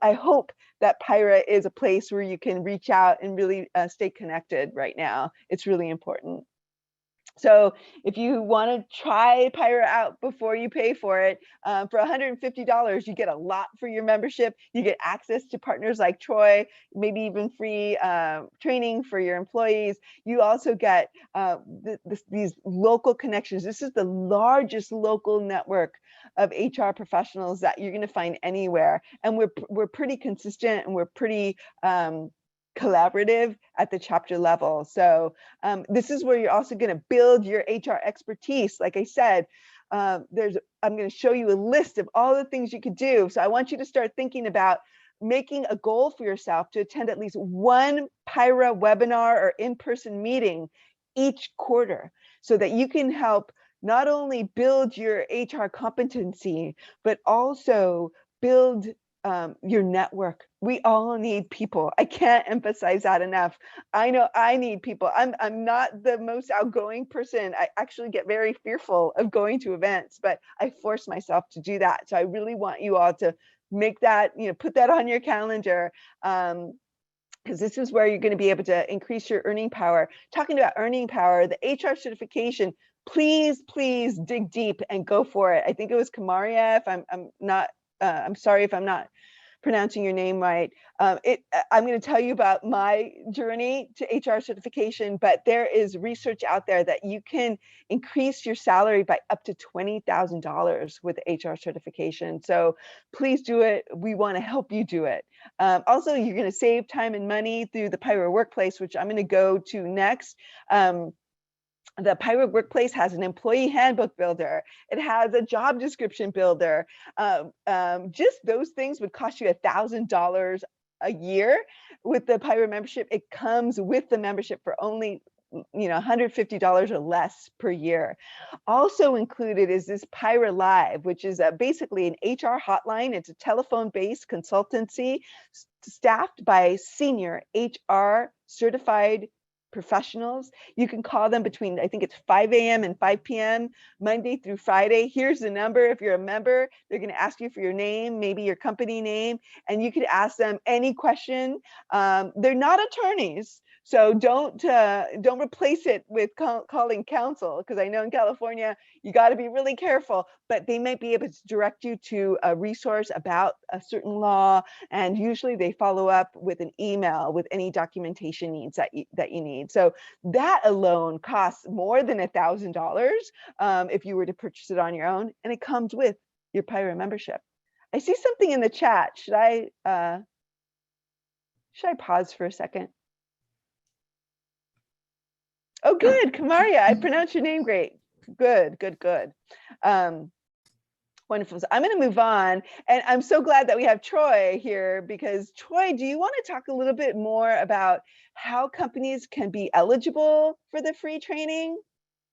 I hope that PIHRA is a place where you can reach out and really stay connected right now. It's really important. So if you want to try PIHRA out before you pay for it, for $150, you get a lot for your membership. You get access to partners like Troy, maybe even free training for your employees. You also get these local connections. This is the largest local network of HR professionals that you're going to find anywhere. And we're pretty consistent, and we're pretty collaborative at the chapter level. So this is where you're also going to build your HR expertise. Like I said, I'm going to show you a list of all the things you could do. So I want you to start thinking about making a goal for yourself to attend at least one PIHRA webinar or in-person meeting each quarter, so that you can help not only build your HR competency, but also build your network. We all need people. I can't emphasize that enough. I know I need people. I'm not the most outgoing person. I actually get very fearful of going to events, but I force myself to do that. So I really want you all to make that, you know, put that on your calendar. Because this is where you're going to be able to increase your earning power. Talking about earning power, the HR certification, please dig deep and go for it. I think it was Kamaria, if I'm sorry if I'm not pronouncing your name right. I'm going to tell you about my journey to HR certification, but there is research out there that you can increase your salary by up to $20,000 with HR certification. So please do it. We want to help you do it. Also, you're going to save time and money through the PIHRA workplace, which I'm going to go to next. The PIHRA Workplace has an employee handbook builder. It has a job description builder. Just those things would cost you $1,000 a year. With the PIHRA membership, it comes with the membership for only $150 or less per year. Also included is this PIHRA Live, which is basically an HR hotline. It's a telephone-based consultancy staffed by senior HR certified professionals. You can call them between, I think it's 5 a.m. and 5 p.m. Monday through Friday. Here's the number. If you're a member, they're going to ask you for your name, maybe your company name, and you could ask them any question. They're not attorneys, so don't replace it with calling counsel, because I know in California you got to be really careful. But they might be able to direct you to a resource about a certain law, and usually they follow up with an email with any documentation needs that you need. So that alone costs more than $1,000 if you were to purchase it on your own, and it comes with your PIHRA membership. I see something in the chat. Should I pause for a second? Oh, good, Kamaria. I pronounced your name great. Good. Wonderful. So I'm going to move on, and I'm so glad that we have Troy here, because Troy, do you want to talk a little bit more about how companies can be eligible for the free training?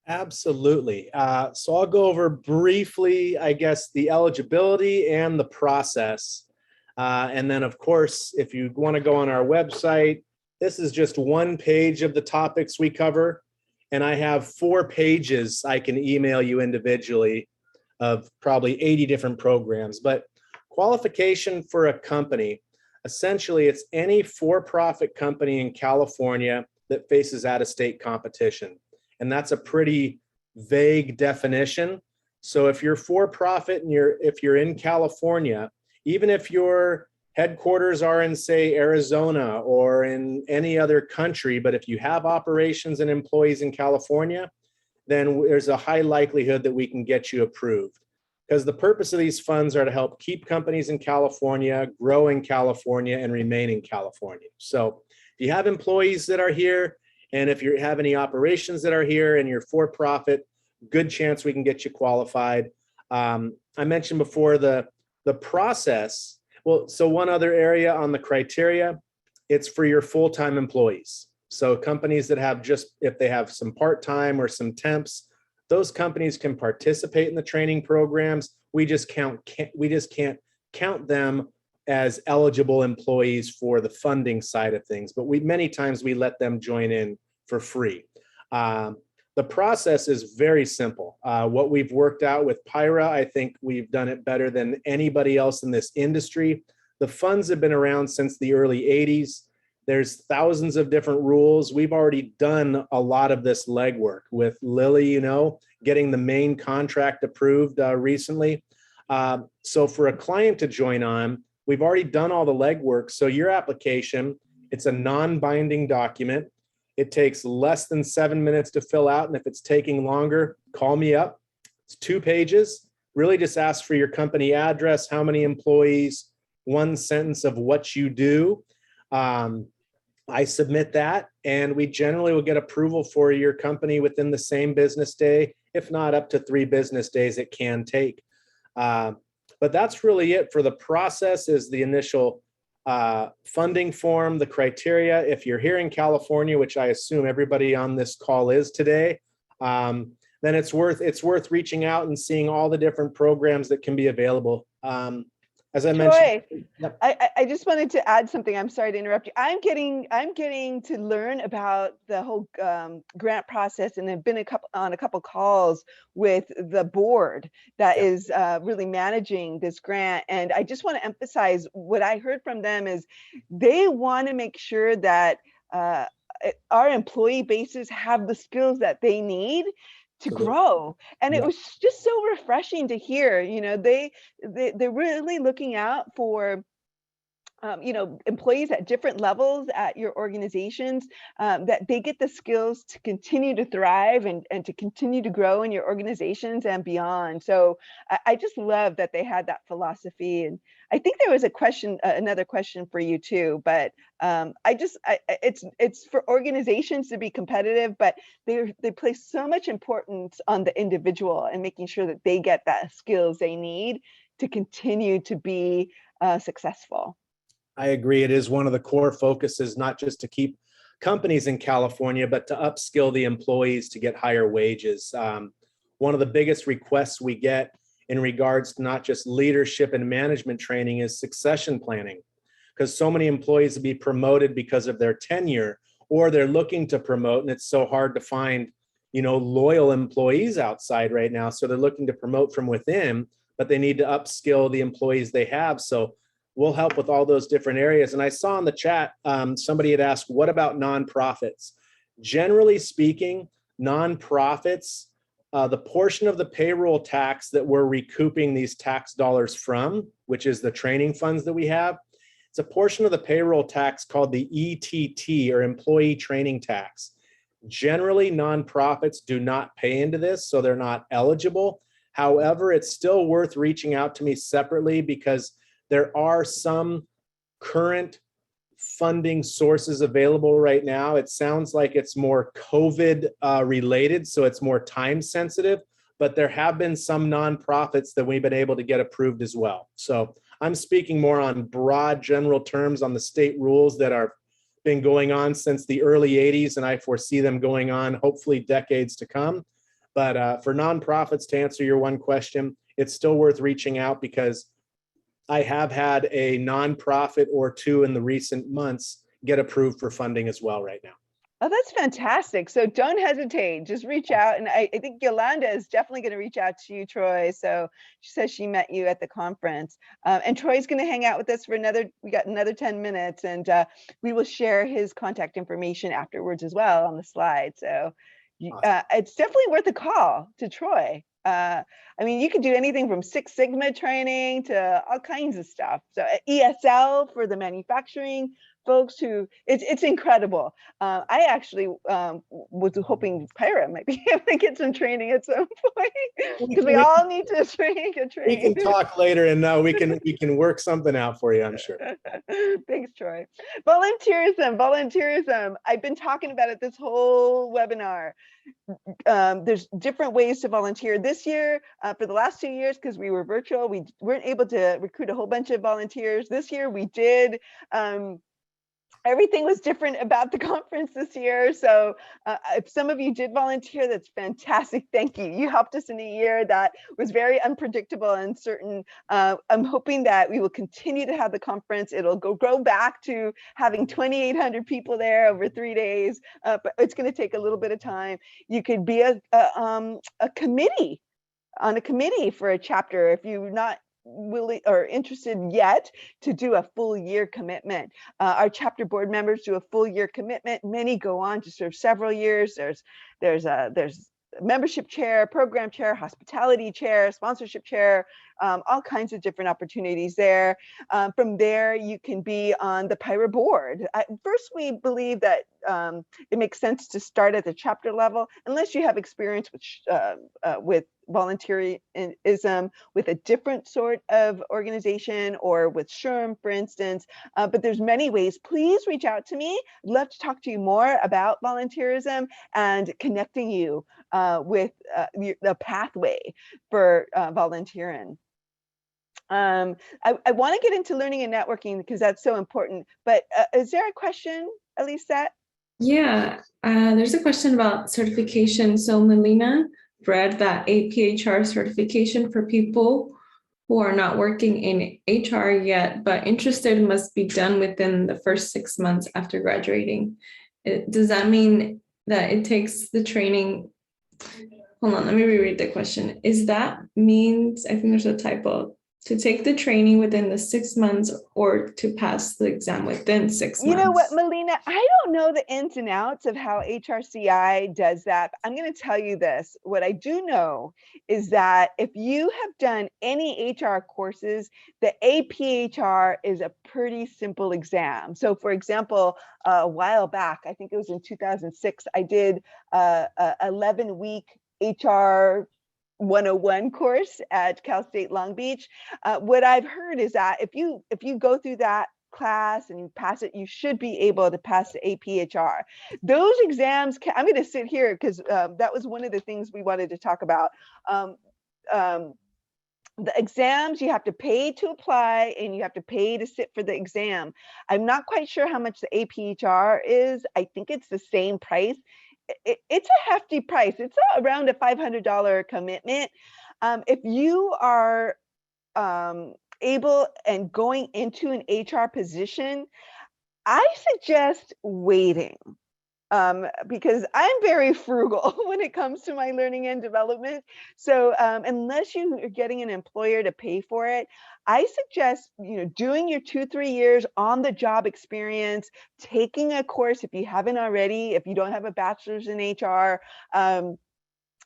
Absolutely. So I'll go over briefly, I guess, the eligibility and the process. And then, of course, if you want to go on our website, this is just one page of the topics we cover. And I have 4 pages I can email you individually of probably 80 different programs. But qualification for a company, essentially, it's any for-profit company in California that faces out-of-state competition. And that's a pretty vague definition. So if you're for-profit and if you're in California, even if your headquarters are in, say, Arizona or in any other country, but if you have operations and employees in California, then there's a high likelihood that we can get you approved. Because the purpose of these funds are to help keep companies in California, grow in California, and remain in California. So if you have employees that are here, and if you have any operations that are here and you're for profit, good chance we can get you qualified. I mentioned before the process. Well, so one other area on the criteria, it's for your full-time employees. So companies that have if they have some part-time or some temps, those companies can participate in the training programs. We just can't count them as eligible employees for the funding side of things, but many times we let them join in for free. The process is very simple. What we've worked out with PIHRA, I think we've done it better than anybody else in this industry. The funds have been around since the early 80s. There's thousands of different rules. We've already done a lot of this legwork with Lily, getting the main contract approved recently. So for a client to join on, we've already done all the legwork. So your application, it's a non-binding document. It takes less than 7 minutes to fill out. And if it's taking longer, call me up. It's 2 pages. Really just ask for your company address, how many employees, 1 sentence of what you do. I submit that, and we generally will get approval for your company within the same business day, if not up to 3 business days it can take. But that's really it for the process. Is the initial funding form, the criteria. If you're here in California, which I assume everybody on this call is today, then it's worth reaching out and seeing all the different programs that can be available. As I mentioned, yep. I just wanted to add something. I'm sorry to interrupt you. I'm getting to learn about the whole grant process, and I've been on a couple calls with the board that is really managing this grant. And I just want to emphasize what I heard from them is they want to make sure that our employee bases have the skills that they need to grow. And it was just so refreshing to hear, they're really looking out for employees at different levels at your organizations, that they get the skills to continue to thrive and to continue to grow in your organizations and beyond. So I just love that they had that philosophy. And I think there was a question, another question for you too, but it's for organizations to be competitive, but they place so much importance on the individual and making sure that they get that skills they need to continue to be successful. I agree. It is one of the core focuses, not just to keep companies in California, but to upskill the employees to get higher wages. One of the biggest requests we get in regards to not just leadership and management training is succession planning, because so many employees will be promoted because of their tenure, or they're looking to promote, and it's so hard to find, loyal employees outside right now. So they're looking to promote from within, but they need to upskill the employees they have. So we'll help with all those different areas. And I saw in the chat, somebody had asked, what about nonprofits? Generally speaking, nonprofits, the portion of the payroll tax that we're recouping these tax dollars from, which is the training funds that we have, it's a portion of the payroll tax called the ETT, or employee training tax. Generally, nonprofits do not pay into this, so they're not eligible. However, it's still worth reaching out to me separately, because there are some current funding sources available right now. It sounds like it's more COVID related, so it's more time sensitive, but there have been some nonprofits that we've been able to get approved as well. So I'm speaking more on broad general terms on the state rules that are been going on since the early 80s, and I foresee them going on hopefully decades to come. But for nonprofits, to answer your one question, it's still worth reaching out, because I have had a nonprofit or two in the recent months get approved for funding as well right now. Oh, that's fantastic. So don't hesitate, just reach out. And I think Yolanda is definitely going to reach out to you, Troy. So she says she met you at the conference. And Troy's going to hang out with us for we got another 10 minutes, and we will share his contact information afterwards as well on the slide. So Awesome. It's definitely worth a call to Troy. I mean, you could do anything from Six Sigma training to all kinds of stuff. So ESL for the manufacturing folks who, it's incredible. I actually was hoping PIHRA might be able to get some training at some point, because we all need to train. We can talk later, and we can work something out for you, I'm sure. Thanks, Troy. Volunteerism. I've been talking about it this whole webinar. There's different ways to volunteer. This year, for the last 2 years, because we were virtual, we weren't able to recruit a whole bunch of volunteers. This year we did. Everything was different about the conference this year. So if some of you did volunteer, that's fantastic. Thank you. You helped us in a year that was very unpredictable and uncertain. I'm hoping that we will continue to have the conference. It'll grow back to having 2,800 people there over 3 days, but it's going to take a little bit of time. You could be a committee, on a committee for a chapter if you're not willing or interested yet to do a full year commitment. Our chapter board members do a full year commitment. Many go on to serve several years. There's membership chair, program chair, hospitality chair, sponsorship chair, all kinds of different opportunities there. From there, you can be on the PIHRA board. First, we believe that it makes sense to start at the chapter level, unless you have experience with volunteerism with a different sort of organization, or with SHRM, for instance. But there's many ways. Please reach out to me. I'd love to talk to you more about volunteerism and connecting you with the pathway for volunteering. I want to get into learning and networking, because that's so important. But is there a question, Elisa? Yeah, there's a question about certification. So Melina read that PIHRA certification for people who are not working in HR yet, but interested must be done within the first 6 months after graduating. Does that mean that it takes the training? Hold on, let me reread the question. Is that means, I think there's a typo, to take the training within the 6 months, or to pass the exam within 6 months? You know what, Melina, I don't know the ins and outs of how HRCI does that. I'm going to tell you this. What I do know is that if you have done any HR courses, the APHR is a pretty simple exam. So for example, a while back, I think it was in 2006, I did a 11-week HR 101 course at Cal State Long Beach. What I've heard is that if you go through that class and you pass it, you should be able to pass the APHR. Those exams, I'm going to sit here because that was one of the things we wanted to talk about. Um, um, the exams, you have to pay to apply and you have to pay to sit for the exam. I'm not quite sure how much the APHR is. I think it's the same price. It's a hefty price. It's around a $500 commitment. If you are able and going into an HR position, I suggest waiting. Because I'm very frugal when it comes to my learning and development. So unless you are getting an employer to pay for it, I suggest doing your 2-3 years on the job experience, taking a course if you haven't already, if you don't have a bachelor's in HR, and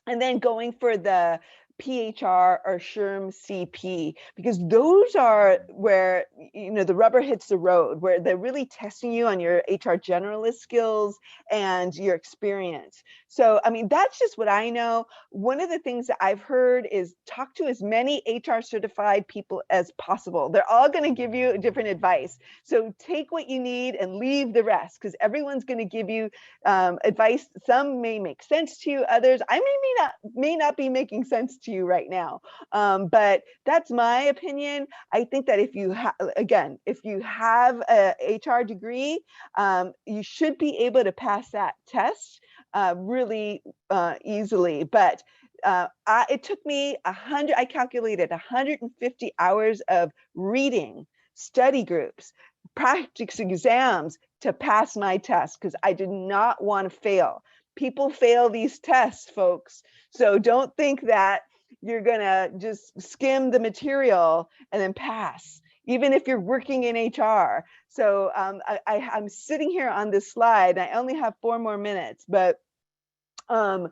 then going for the PHR or SHRM CP, because those are where the rubber hits the road, where they're really testing you on your HR generalist skills and your experience. So, I mean, that's just what I know. One of the things that I've heard is talk to as many HR certified people as possible. They're all going to give you different advice. So take what you need and leave the rest, because everyone's going to give you advice. Some may make sense to you, others I may not be making sense to you right now. But that's my opinion. I think that if you have a HR degree, you should be able to pass that test really easily. But it took me I calculated 150 hours of reading, study groups, practice exams to pass my test, because I did not want to fail. People fail these tests, folks. So don't think that you're gonna just skim the material and then pass, even if you're working in HR. So I'm sitting here on this slide. I only have 4 more minutes, but I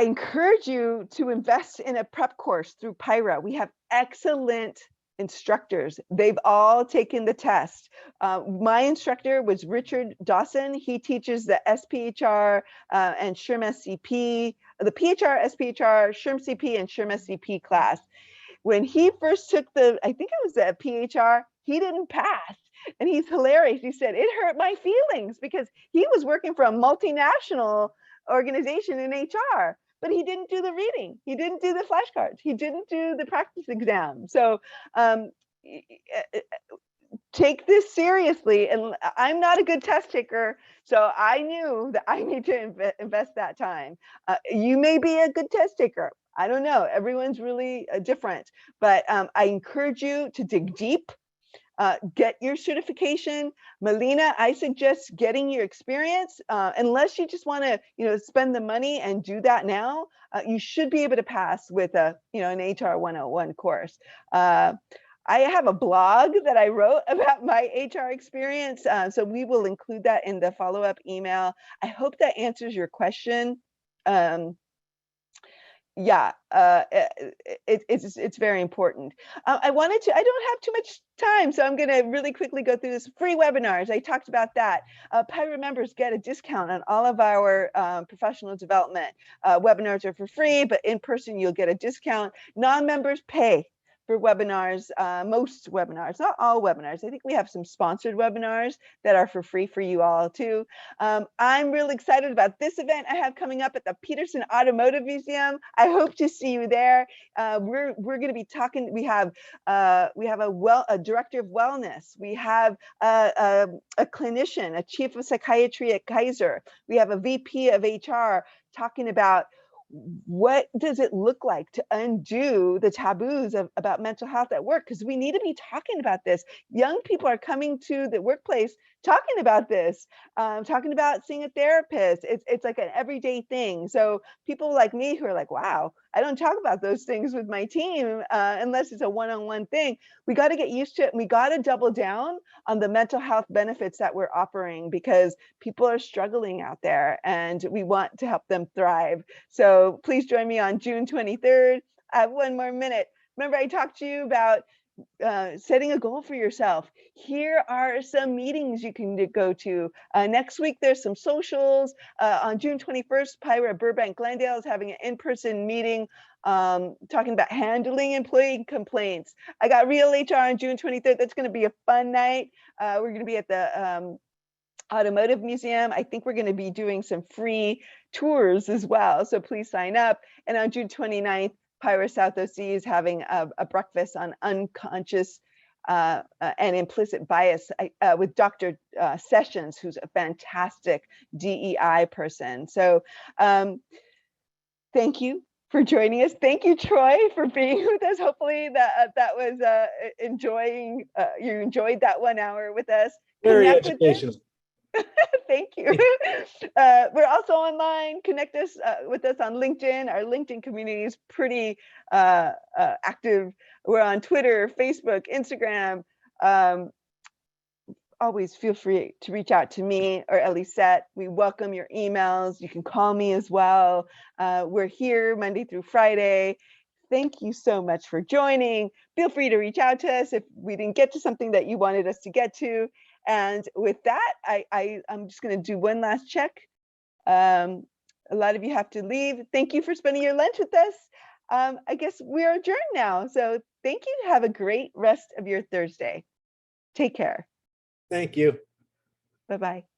encourage you to invest in a prep course through PIHRA. We have excellent instructors. They've all taken the test. My instructor was Richard Dawson. He teaches the SPHR and SHRM SCP, the PHR, SPHR, SHRM CP, and SHRM SCP class. When he first took I think it was the PHR, he didn't pass. And he's hilarious. He said, it hurt my feelings because he was working for a multinational organization in HR, but he didn't do the reading. He didn't do the flashcards. He didn't do the practice exam. So take this seriously. And I'm not a good test taker, so I knew that I need to invest that time. You may be a good test taker. I don't know. Everyone's really different, but I encourage you to dig deep. Get your certification. Melina, I suggest getting your experience. Unless you just want to, spend the money and do that now, you should be able to pass with an HR 101 course. I have a blog that I wrote about my HR experience, so we will include that in the follow-up email. I hope that answers your question. Yeah, it's very important. I don't have too much time, so I'm going to really quickly go through this. Free webinars, I talked about that. PIHRA members get a discount on all of our professional development. Webinars are for free, but in person you'll get a discount. Non-members pay for webinars, most webinars, not all webinars. I think we have some sponsored webinars that are for free for you all too. I'm really excited about this event I have coming up at the Peterson Automotive Museum. I hope to see you there. We're going to be talking. We have a director of wellness. We have a clinician, a chief of psychiatry at Kaiser. We have a VP of HR talking about what does it look like to undo the taboos about mental health at work? Because we need to be talking about this. Young people are coming to the workplace talking about this, talking about seeing a therapist. It's like an everyday thing. So people like me who are like, wow, I don't talk about those things with my team unless it's a one-on-one thing. We got to get used to it. And we got to double down on the mental health benefits that we're offering, because people are struggling out there and we want to help them thrive. So please join me on June 23rd. I have 1 more minute. Remember I talked to you about setting a goal for yourself. Here are some meetings you can go to. Next week, there's some socials. On June 21st, PIHRA Burbank Glendale is having an in-person meeting talking about handling employee complaints. I got Real HR on June 23rd. That's going to be a fun night. We're going to be at the Automotive Museum. I think we're going to be doing some free tours as well. So please sign up. And on June 29th, PIHRA South OC is having a breakfast on unconscious and implicit bias with Dr. Sessions, who's a fantastic DEI person. So thank you for joining us. Thank you, Troy, for being with us. Hopefully that was you enjoyed that 1 hour with us. Very Connect with us. educational. Thank you. We're also online. Connect us with us on LinkedIn. Our LinkedIn community is pretty active. We're on Twitter, Facebook, Instagram. Always feel free to reach out to me or Elisette. We welcome your emails. You can call me as well. We're here Monday through Friday. Thank you so much for joining. Feel free to reach out to us if we didn't get to something that you wanted us to get to. And with that, I'm just going to do one last check. A lot of you have to leave. Thank you for spending your lunch with us. I guess we're adjourned now. So thank you. Have a great rest of your Thursday. Take care. Thank you. Bye-bye.